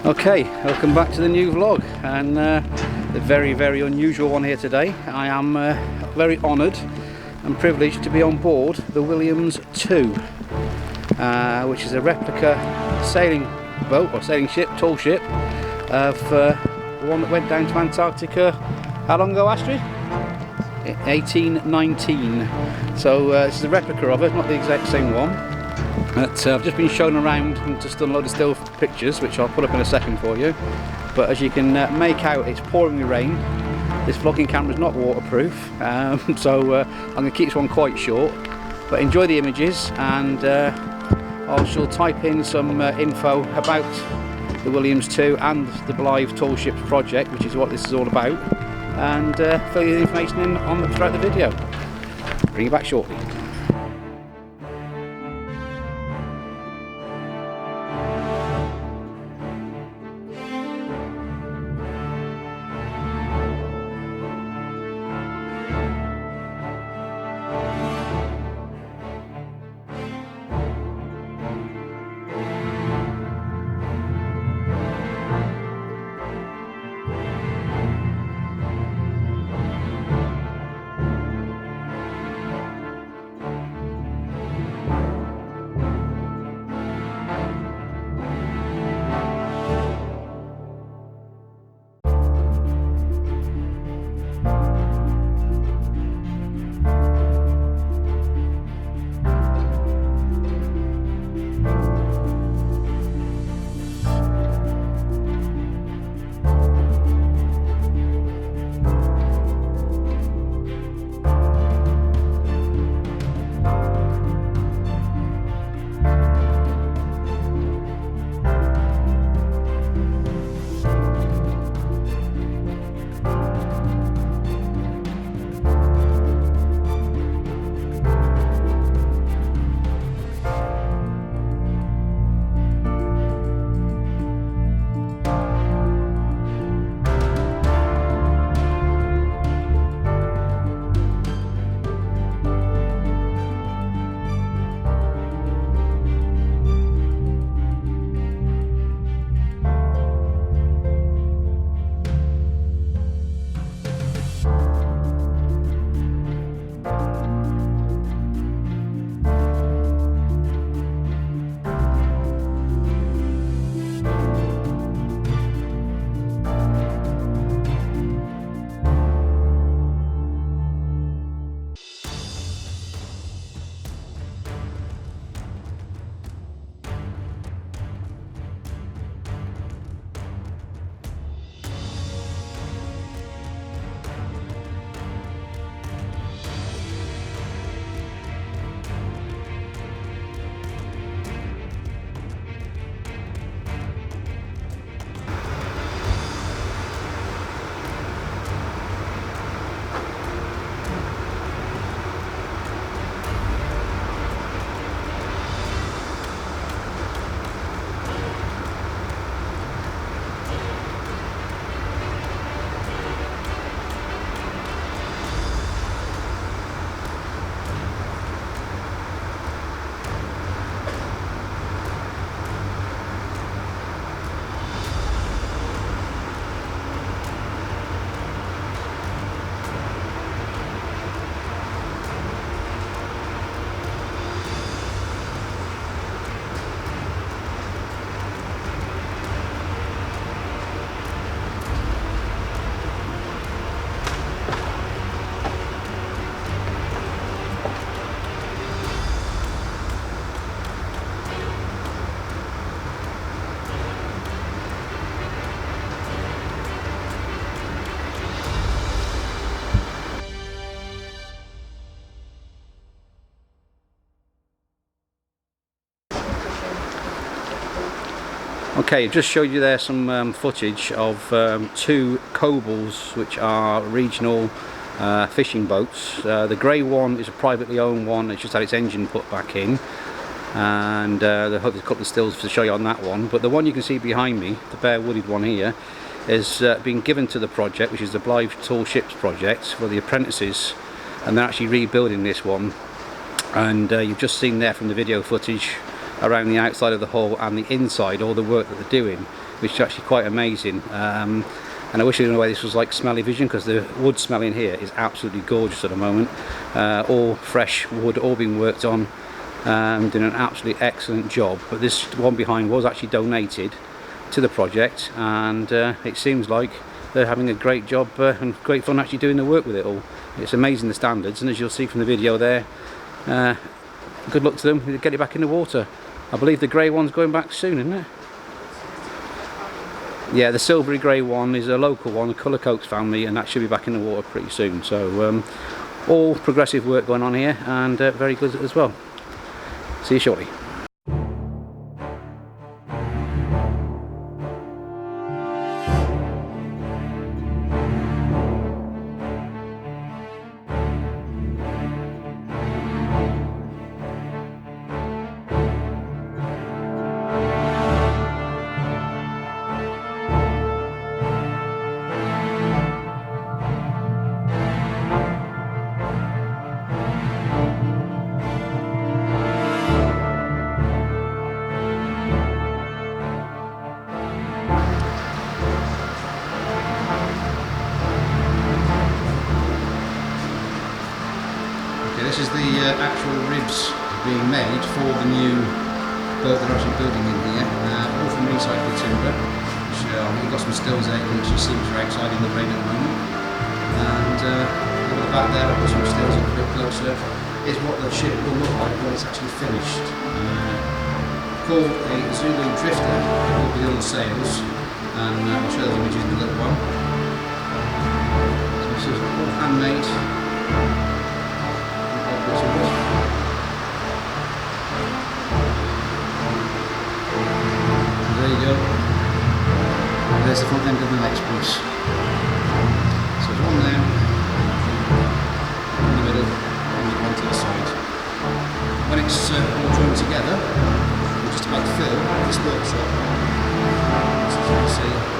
Okay, welcome back to the new vlog, and a very unusual one here today. I am very honoured and privileged to be on board the Williams 2, which is a replica sailing boat or sailing ship, tall ship, of one that went down to Antarctica. How long ago, Astrid? 1819. So this is a replica of it, not the exact same one. But I've just been shown around and just done a load of still pictures, which I'll put up in a second for you. But as you can make out, it's pouring with rain. This vlogging camera is not waterproof, so I'm going to keep this one quite short. But enjoy the images, and I shall type in some info about the Williams 2 and the Blythe Tall Ships project, which is what this is all about, and fill you the information in on throughout the video. Bring you back shortly. Okay, I've just showed you there some footage of two Cobles, which are regional fishing boats. The grey one is a privately owned one. It's just had its engine put back in, and I hope there's a couple of stills to show you on that one. But the one you can see behind me, the bare wooded one here, is been given to the project, which is the Blythe Tall Ships project for the apprentices, and they're actually rebuilding this one. And you've just seen there from the video footage around the outside of the hull and the inside, all the work that they're doing. which is actually quite amazing. And I wish in a way this was like smelly vision, because the wood smell in here is absolutely gorgeous at the moment. All fresh wood, all being worked on, doing an absolutely excellent job. But this one behind was actually donated to the project, and it seems like they're having a great job and great fun actually doing the work with it all. It's amazing the standards, and as you'll see from the video there, good luck to them. Get it back in the water. I believe the grey one's going back soon, isn't it? Yeah, the silvery grey one is a local one, the Colour Coats family, and that should be back in the water pretty soon. So all progressive work going on here, and very good as well. See you shortly. This is the actual ribs being made for the new boat they're actually building in here, all from recycled timber. Which, we've got some stills there, you can see are outside in the rain at the moment. And over the back there, I've got some stills a bit closer, is what the ship will look like when it's actually finished. Called a Zulu drifter, it will be on the sails, and I'll show those images in a little while. So this is all handmade. There you go. There's the front end of the next piece. So there's one there, in the middle, and one to the side. When it's all joined together, we're just about to fill this workshop. As you can see.